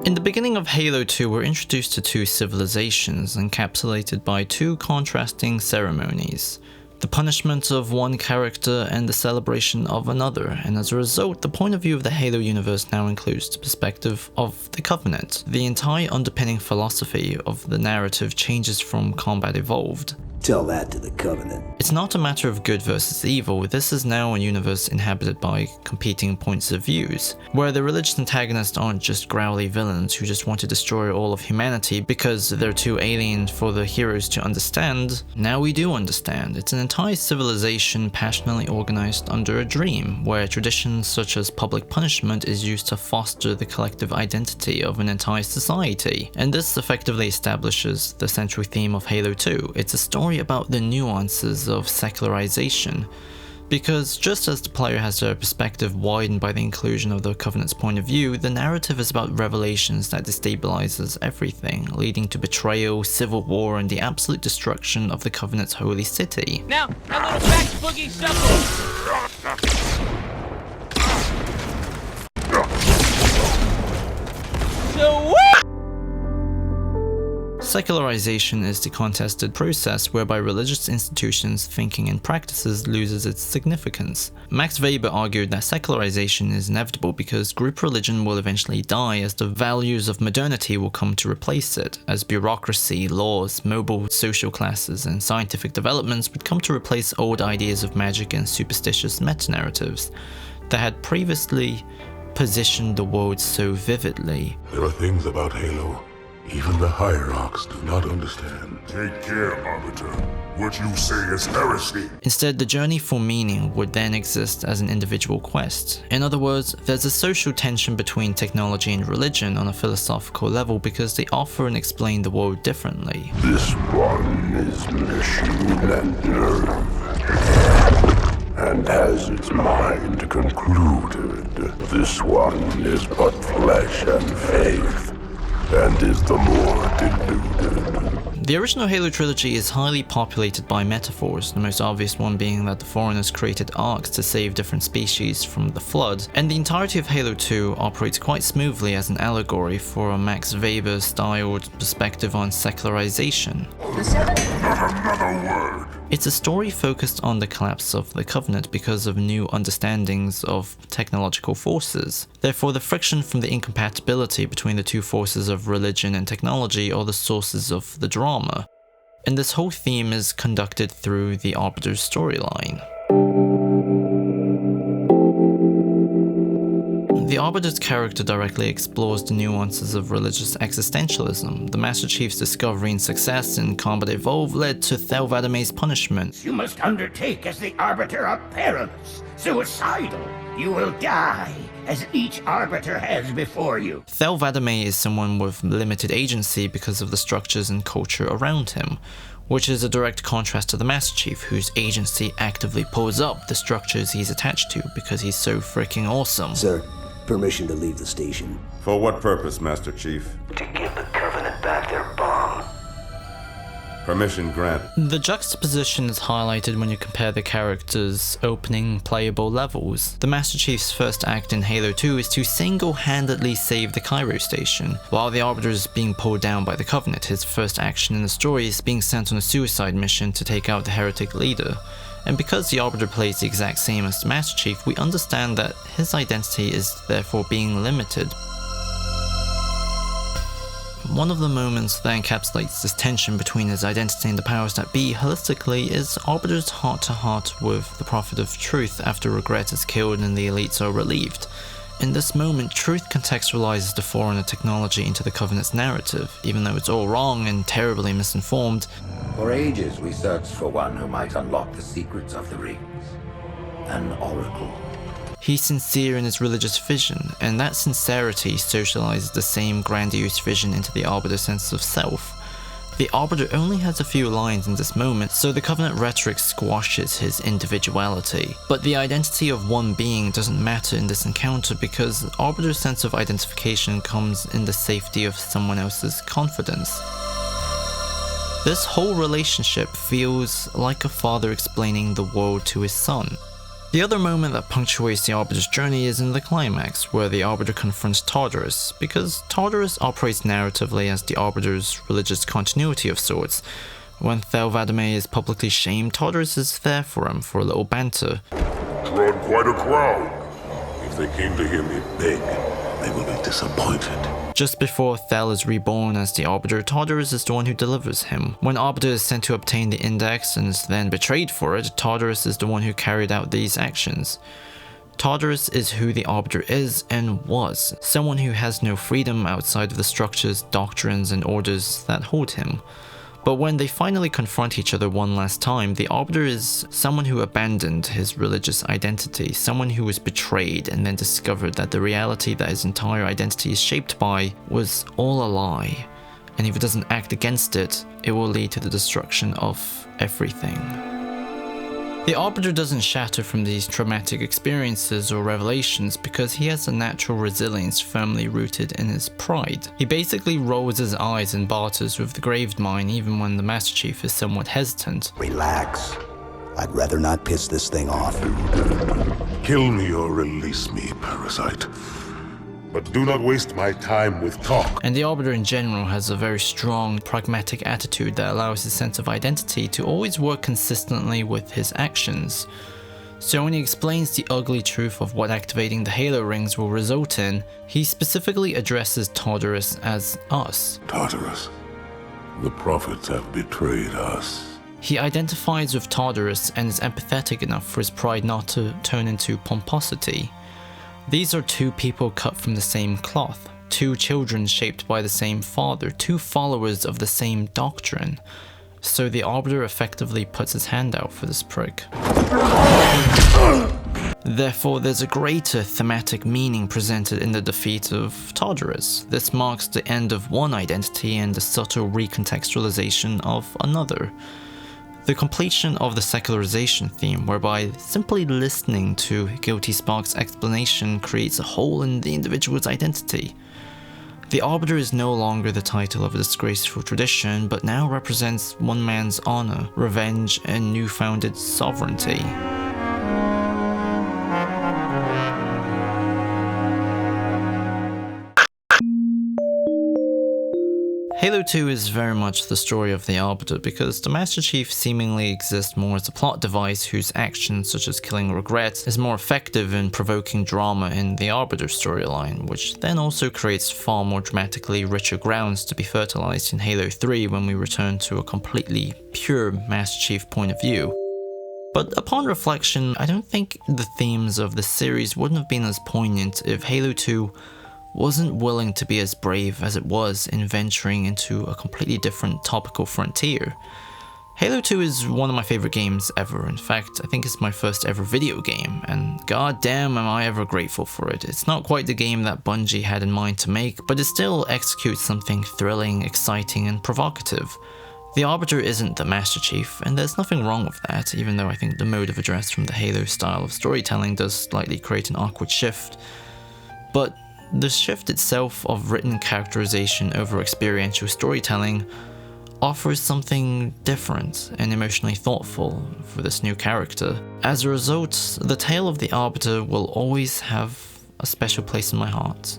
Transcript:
In the beginning of Halo 2, we're introduced to two civilizations encapsulated by two contrasting ceremonies. The punishment of one character and the celebration of another, and as a result, the point of view of the Halo universe now includes the perspective of the Covenant. The entire underpinning philosophy of the narrative changes from Combat Evolved. Tell that to the Covenant. It's not a matter of good versus evil, this is now a universe inhabited by competing points of views, where the religious antagonists aren't just growly villains who just want to destroy all of humanity because they're too alien for the heroes to understand. Now we do understand. It's an entire civilization passionately organized under a dream, where traditions such as public punishment is used to foster the collective identity of an entire society. And this effectively establishes the central theme of Halo 2. It's a story about the nuances of secularization, because just as the player has their perspective widened by the inclusion of the Covenant's point of view, the narrative is about revelations that destabilizes everything, leading to betrayal, civil war, and the absolute destruction of the Covenant's holy city. Now, a little back boogie shuffle! So what? Secularization is the contested process whereby religious institutions' thinking and practices loses its significance. Max Weber argued that secularization is inevitable because group religion will eventually die as the values of modernity will come to replace it, as bureaucracy, laws, mobile social classes, and scientific developments would come to replace old ideas of magic and superstitious meta-narratives that had previously positioned the world so vividly. There are things about Halo even the hierarchs do not understand. Take care, Arbiter. What you say is heresy. Instead, the journey for meaning would then exist as an individual quest. In other words, there's a social tension between technology and religion on a philosophical level because they offer and explain the world differently. This one is machine and nerve, and has its mind concluded. This one is but flesh and faith, and is the more deluded. The original Halo trilogy is highly populated by metaphors, the most obvious one being that the Foreigners created arcs to save different species from the Flood, and the entirety of Halo 2 operates quite smoothly as an allegory for a Max Weber-styled perspective on secularization. Not another word. It's a story focused on the collapse of the Covenant because of new understandings of technological forces. Therefore, the friction from the incompatibility between the two forces of religion and technology are the sources of the drama. And this whole theme is conducted through the Arbiter's storyline. The Arbiter's character directly explores the nuances of religious existentialism. The Master Chief's discovery and success in Combat Evolved led to Thel 'Vadamai's punishment. You must undertake as the Arbiter a perilous, suicidal. You will die, as each Arbiter has before you. Thel 'Vadamai is someone with limited agency because of the structures and culture around him, which is a direct contrast to the Master Chief, whose agency actively pulls up the structures he's attached to because he's so freaking awesome. Sir, permission to leave the station. For what purpose, Master Chief? To give the Covenant back their bomb. Permission granted. The juxtaposition is highlighted when you compare the characters' opening playable levels. The Master Chief's first act in Halo 2 is to single-handedly save the Cairo station, while the Arbiter is being pulled down by the Covenant. His first action in the story is being sent on a suicide mission to take out the heretic leader. And because the Arbiter plays the exact same as the Master Chief, we understand that his identity is therefore being limited. One of the moments that encapsulates this tension between his identity and the powers that be holistically is Arbiter's heart-to-heart with the Prophet of Truth after Regret is killed and the elites are relieved. In this moment, Truth contextualizes the Forerunner technology into the Covenant's narrative, even though it's all wrong and terribly misinformed. For ages we searched for one who might unlock the secrets of the rings. An oracle. He's sincere in his religious vision, and that sincerity socializes the same grandiose vision into the Arbiter's sense of self. The Arbiter only has a few lines in this moment, so the Covenant rhetoric squashes his individuality. But the identity of one being doesn't matter in this encounter because Arbiter's sense of identification comes in the safety of someone else's confidence. This whole relationship feels like a father explaining the world to his son. The other moment that punctuates the Arbiter's journey is in the climax, where the Arbiter confronts Tartarus, because Tartarus operates narratively as the Arbiter's religious continuity of sorts. When Thelvadame is publicly shamed, Tartarus is there for him for a little banter. Drawn quite a crowd. If they came to hear me beg, they will be disappointed. Just before Thel is reborn as the Arbiter, Tartarus is the one who delivers him. When Arbiter is sent to obtain the index and is then betrayed for it, Tartarus is the one who carried out these actions. Tartarus is who the Arbiter is and was, someone who has no freedom outside of the structures, doctrines, and orders that hold him. But when they finally confront each other one last time, the Arbiter is someone who abandoned his religious identity, someone who was betrayed and then discovered that the reality that his entire identity is shaped by was all a lie, and if it doesn't act against it, it will lead to the destruction of everything. The Arbiter doesn't shatter from these traumatic experiences or revelations because he has a natural resilience firmly rooted in his pride. He basically rolls his eyes and barters with the Gravedmine even when the Master Chief is somewhat hesitant. Relax. I'd rather not piss this thing off. Kill me or release me, parasite. But do not waste my time with talk. And the Arbiter in general has a very strong, pragmatic attitude that allows his sense of identity to always work consistently with his actions. So when he explains the ugly truth of what activating the Halo rings will result in, he specifically addresses Tartarus as us. Tartarus, the prophets have betrayed us. He identifies with Tartarus and is empathetic enough for his pride not to turn into pomposity. These are two people cut from the same cloth, two children shaped by the same father, two followers of the same doctrine. So the Arbiter effectively puts his hand out for this prick. Therefore, there's a greater thematic meaning presented in the defeat of Tartarus. This marks the end of one identity and the subtle recontextualization of another. The completion of the secularization theme, whereby simply listening to Guilty Spark's explanation creates a hole in the individual's identity. The Arbiter is no longer the title of a disgraceful tradition, but now represents one man's honor, revenge, and newfounded sovereignty. Halo 2 is very much the story of the Arbiter because the Master Chief seemingly exists more as a plot device whose actions, such as killing Regret, is more effective in provoking drama in the Arbiter storyline, which then also creates far more dramatically richer grounds to be fertilized in Halo 3 when we return to a completely pure Master Chief point of view. But upon reflection, I don't think the themes of the series wouldn't have been as poignant if Halo 2 wasn't willing to be as brave as it was in venturing into a completely different topical frontier. Halo 2 is one of my favorite games ever. In fact, I think it's my first ever video game, and goddamn am I ever grateful for it. It's not quite the game that Bungie had in mind to make, but it still executes something thrilling, exciting, and provocative. The Arbiter isn't the Master Chief, and there's nothing wrong with that, even though I think the mode of address from the Halo style of storytelling does slightly create an awkward shift. But the shift itself of written characterization over experiential storytelling offers something different and emotionally thoughtful for this new character. As a result, the tale of the Arbiter will always have a special place in my heart.